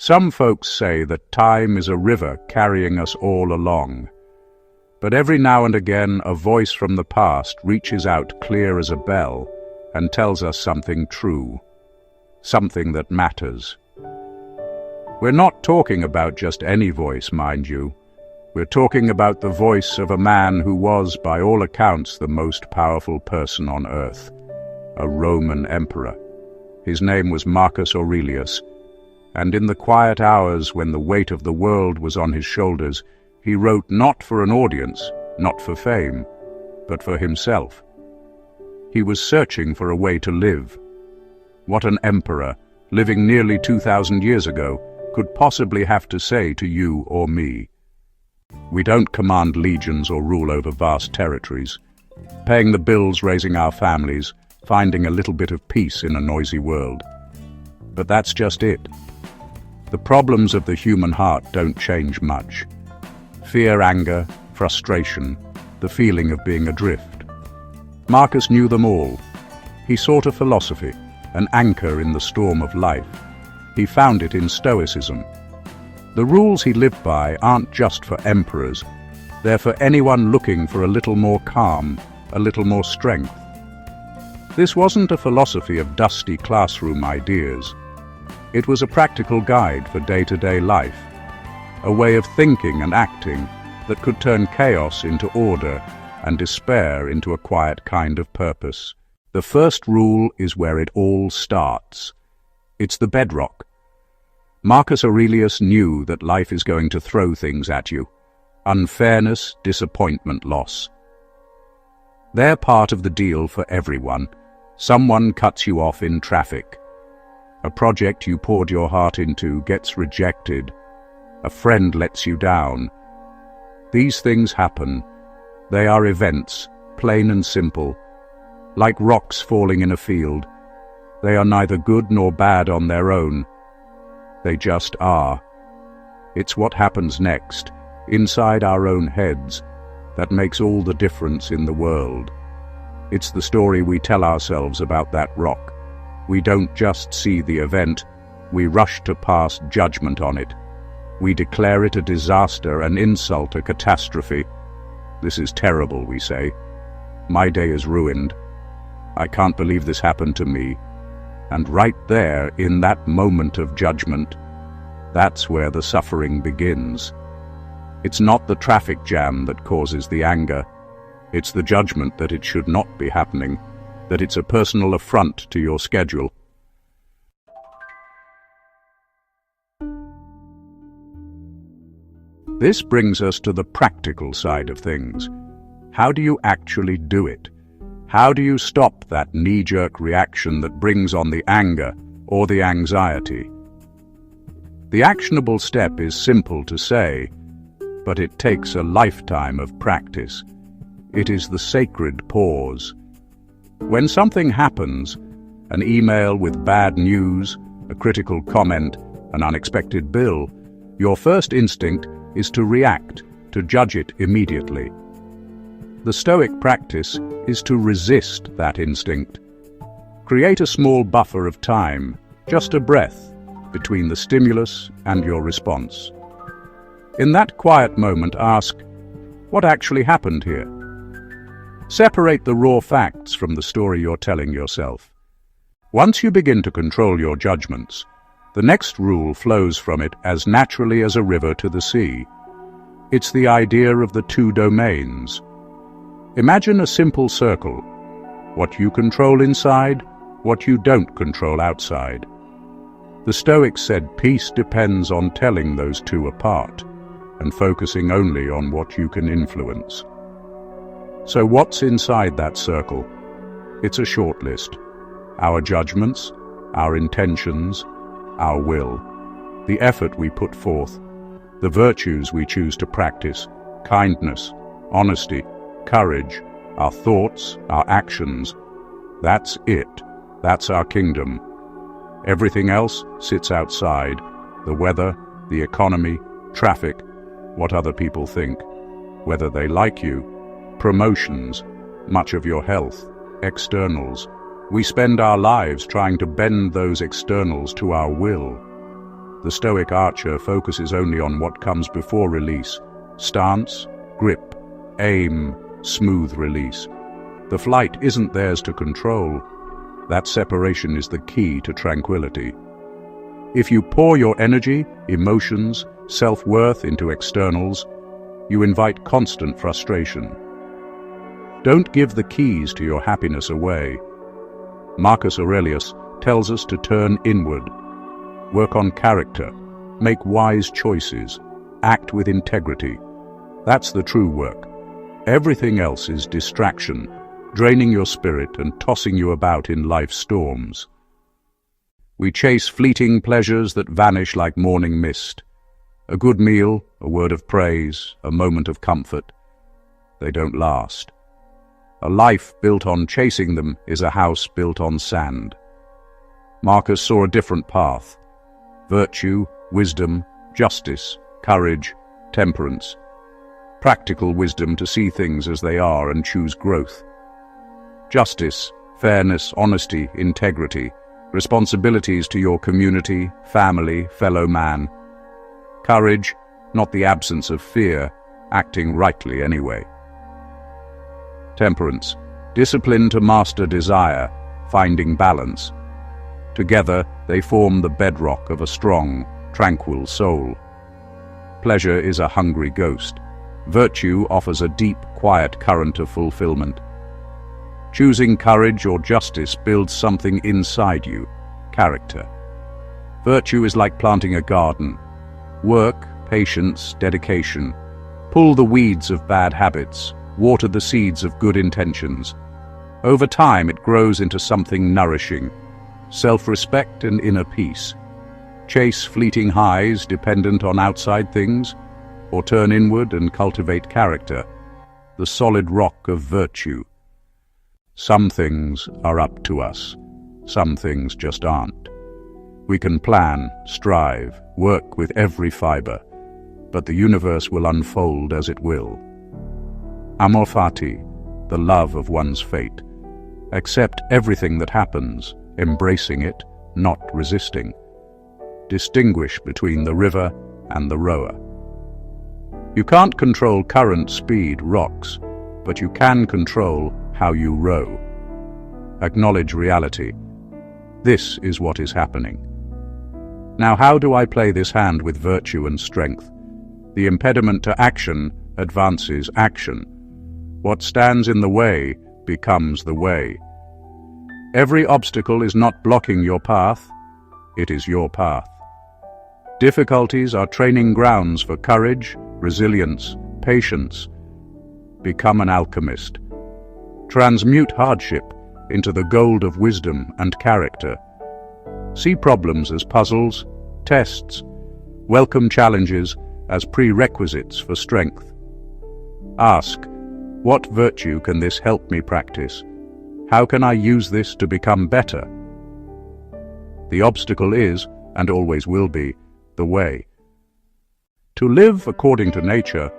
Some folks say that time is a river carrying us all along. But every now and again a voice from the past reaches out clear as a bell and tells us something true, something that matters. We're not talking about just any voice, mind you. We're talking about the voice of a man who was, by all accounts, the most powerful person on earth, a Roman emperor. His name was Marcus Aurelius, and in the quiet hours when the weight of the world was on his shoulders, he wrote not for an audience, not for fame, but for himself. He was searching for a way to live. What an emperor, living nearly 2,000 years ago, could possibly have to say to you or me. We don't command legions or rule over vast territories, paying the bills, raising our families, finding a little bit of peace in a noisy world. But that's just it. The problems of the human heart don't change much. Fear, anger, frustration, the feeling of being adrift. Marcus knew them all. He sought a philosophy, an anchor in the storm of life. He found it in Stoicism. The rules he lived by aren't just for emperors. They're for anyone looking for a little more calm, a little more strength. This wasn't a philosophy of dusty classroom ideas. It was a practical guide for day-to-day life, a way of thinking and acting that could turn chaos into order and despair into a quiet kind of purpose. The first rule is where it all starts. It's the bedrock. Marcus Aurelius knew that life is going to throw things at you. Unfairness, disappointment, loss. They're part of the deal for everyone. Someone cuts you off in traffic. A project you poured your heart into gets rejected. A friend lets you down. These things happen. They are events, plain and simple. Like rocks falling in a field. They are neither good nor bad on their own. They just are. It's what happens next, inside our own heads, that makes all the difference in the world. It's the story we tell ourselves about that rock. We don't just see the event, we rush to pass judgment on it. We declare it a disaster, an insult, a catastrophe. This is terrible, we say. My day is ruined. I can't believe this happened to me. And right there, in that moment of judgment, that's where the suffering begins. It's not the traffic jam that causes the anger. It's the judgment that it should not be happening, that it's a personal affront to your schedule. This brings us to the practical side of things. How do you actually do it? How do you stop that knee-jerk reaction that brings on the anger or the anxiety? The actionable step is simple to say, but it takes a lifetime of practice. It is the sacred pause. When something happens, an email with bad news, a critical comment, an unexpected bill, your first instinct is to react, to judge it immediately. The Stoic practice is to resist that instinct. Create a small buffer of time, just a breath, between the stimulus and your response. In that quiet moment, ask, what actually happened here? Separate the raw facts from the story you're telling yourself. Once you begin to control your judgments, the next rule flows from it as naturally as a river to the sea. It's the idea of the two domains. Imagine a simple circle. What you control inside, what you don't control outside. The Stoics said peace depends on telling those two apart and focusing only on what you can influence. So what's inside that circle? It's a short list. Our judgments, our intentions, our will, the effort we put forth, the virtues we choose to practice, kindness, honesty, courage, our thoughts, our actions. That's it. That's our kingdom. Everything else sits outside. The weather, the economy, traffic, what other people think, whether they like you, promotions, much of your health, externals. We spend our lives trying to bend those externals to our will. The Stoic archer focuses only on what comes before release: stance, grip, aim, smooth release. The flight isn't theirs to control. That separation is the key to tranquility. If you pour your energy, emotions, self-worth into externals, you invite constant frustration. Don't give the keys to your happiness away. Marcus Aurelius tells us to turn inward, work on character, make wise choices, act with integrity. That's the true work. Everything else is distraction, draining your spirit and tossing you about in life's storms. We chase fleeting pleasures that vanish like morning mist. A good meal, a word of praise, a moment of comfort. They don't last. A life built on chasing them is a house built on sand. Marcus saw a different path: virtue, wisdom, justice, courage, temperance. Practical wisdom to see things as they are and choose growth. Justice, fairness, honesty, integrity, responsibilities to your community, family, fellow man. Courage, not the absence of fear, acting rightly anyway. Temperance, discipline to master desire, finding balance. Together, they form the bedrock of a strong, tranquil soul. Pleasure is a hungry ghost. Virtue offers a deep, quiet current of fulfillment. Choosing courage or justice builds something inside you, character. Virtue is like planting a garden. Work, patience, dedication. Pull the weeds of bad habits. Water the seeds of good intentions. Over time, it grows into something nourishing. Self-respect and inner peace. Chase fleeting highs dependent on outside things, or turn inward and cultivate character, the solid rock of virtue. Some things are up to us. Some things just aren't. We can plan, strive, work with every fiber, but the universe will unfold as it will. Amor fati, the love of one's fate. Accept everything that happens, embracing it, not resisting. Distinguish between the river and the rower. You can't control current, speed, rocks, but you can control how you row. Acknowledge reality. This is what is happening. Now, how do I play this hand with virtue and strength? The impediment to action advances action. What stands in the way becomes the way. Every obstacle is not blocking your path, it is your path. Difficulties are training grounds for courage, resilience, patience. Become an alchemist. Transmute hardship into the gold of wisdom and character. See problems as puzzles, tests. Welcome challenges as prerequisites for strength. Ask, what virtue can this help me practice? How can I use this to become better? The obstacle is, and always will be, the way. To live according to nature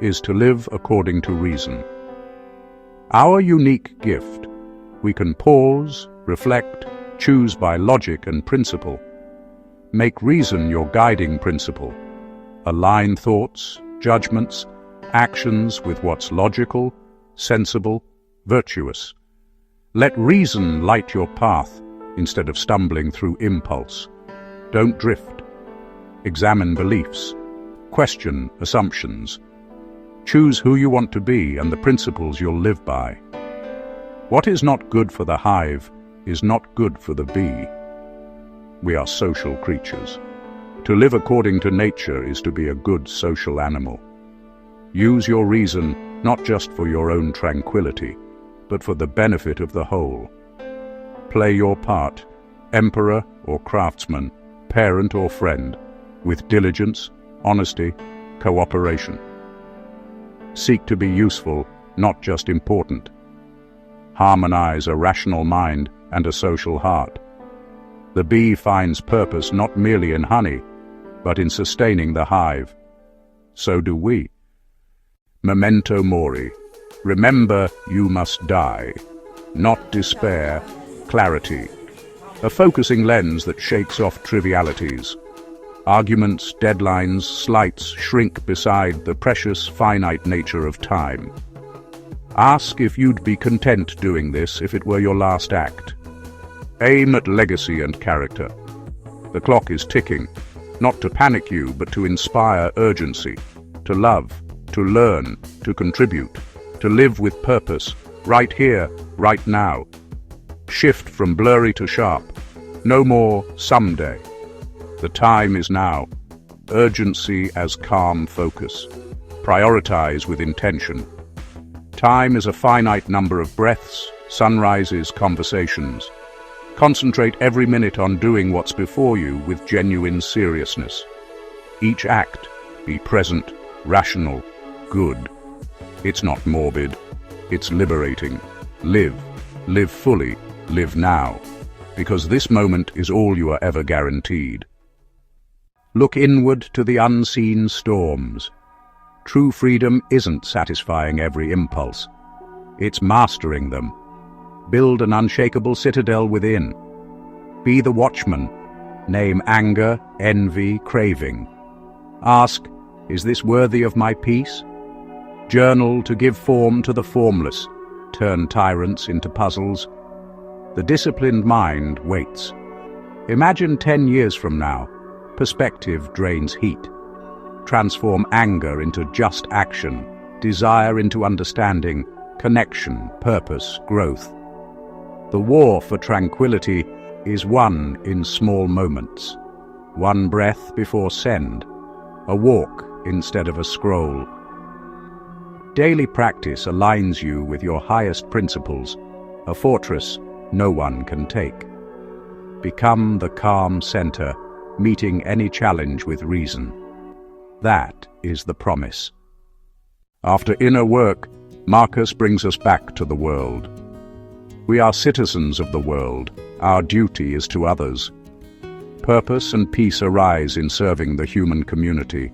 is to live according to reason. Our unique gift, we can pause, reflect, choose by logic and principle. Make reason your guiding principle. Align thoughts, judgments, actions with what's logical, sensible, virtuous. Let reason light your path instead of stumbling through impulse. Don't drift. Examine beliefs. Question assumptions. Choose who you want to be and the principles you'll live by. What is not good for the hive is not good for the bee. We are social creatures. To live according to nature is to be a good social animal. Use your reason not just for your own tranquility, but for the benefit of the whole. Play your part, emperor or craftsman, parent or friend, with diligence, honesty, cooperation. Seek to be useful, not just important. Harmonize a rational mind and a social heart. The bee finds purpose not merely in honey, but in sustaining the hive. So do we. Memento mori. Remember you must die. Not despair, clarity. A focusing lens that shakes off trivialities. Arguments, deadlines, slights shrink beside the precious, finite nature of time. Ask if you'd be content doing this if it were your last act. Aim at legacy and character. The clock is ticking, not to panic you, but to inspire urgency, to love, to learn, to contribute, to live with purpose, right here, right now. Shift from blurry to sharp. No more someday. The time is now. Urgency as calm focus. Prioritize with intention. Time is a finite number of breaths, sunrises, conversations. Concentrate every minute on doing what's before you with genuine seriousness. Each act, be present, rational, good. It's not morbid, it's liberating. Live fully, live now, because this moment is all you are ever guaranteed. Look inward to the unseen storms. True freedom isn't satisfying every impulse. It's mastering them. Build an unshakable citadel within. Be the watchman. Name anger, envy, craving. Ask, is this worthy of my peace? Journal to give form to the formless. Turn tyrants into puzzles. The disciplined mind waits. Imagine 10 years from now. Perspective drains heat. Transform anger into just action, desire into understanding, connection, purpose, growth. The war for tranquility is won in small moments. One breath before send, a walk instead of a scroll. Daily practice aligns you with your highest principles, a fortress no one can take. Become the calm center, meeting any challenge with reason. That is the promise. After inner work, Marcus brings us back to the world. We are citizens of the world. Our duty is to others. Purpose and peace arise in serving the human community.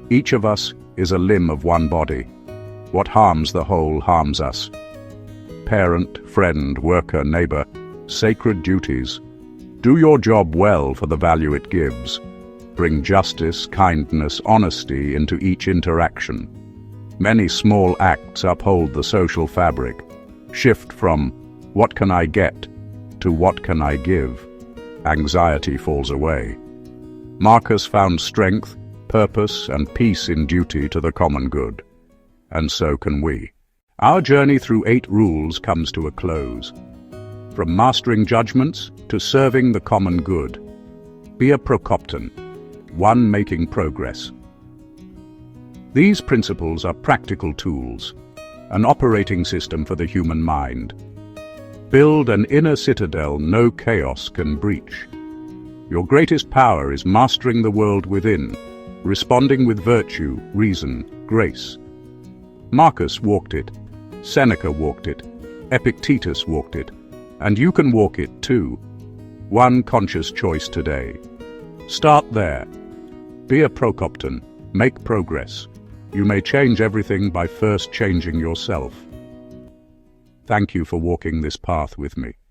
Each of us is a limb of one body. What harms the whole harms us. Parent, friend, worker, neighbor, sacred duties. Do your job well for the value it gives. Bring justice, kindness, honesty into each interaction. Many small acts uphold the social fabric. Shift from "what can I get" to "what can I give?" Anxiety falls away. Marcus found strength, purpose, and peace in duty to the common good. And so can we. Our journey through 8 rules comes to a close. From mastering judgments to serving the common good. Be a Procopton, one making progress. These principles are practical tools, an operating system for the human mind. Build an inner citadel no chaos can breach. Your greatest power is mastering the world within, responding with virtue, reason, grace. Marcus walked it, Seneca walked it, Epictetus walked it, and you can walk it too. One conscious choice today. Start there. Be a Procopton. Make progress. You may change everything by first changing yourself. Thank you for walking this path with me.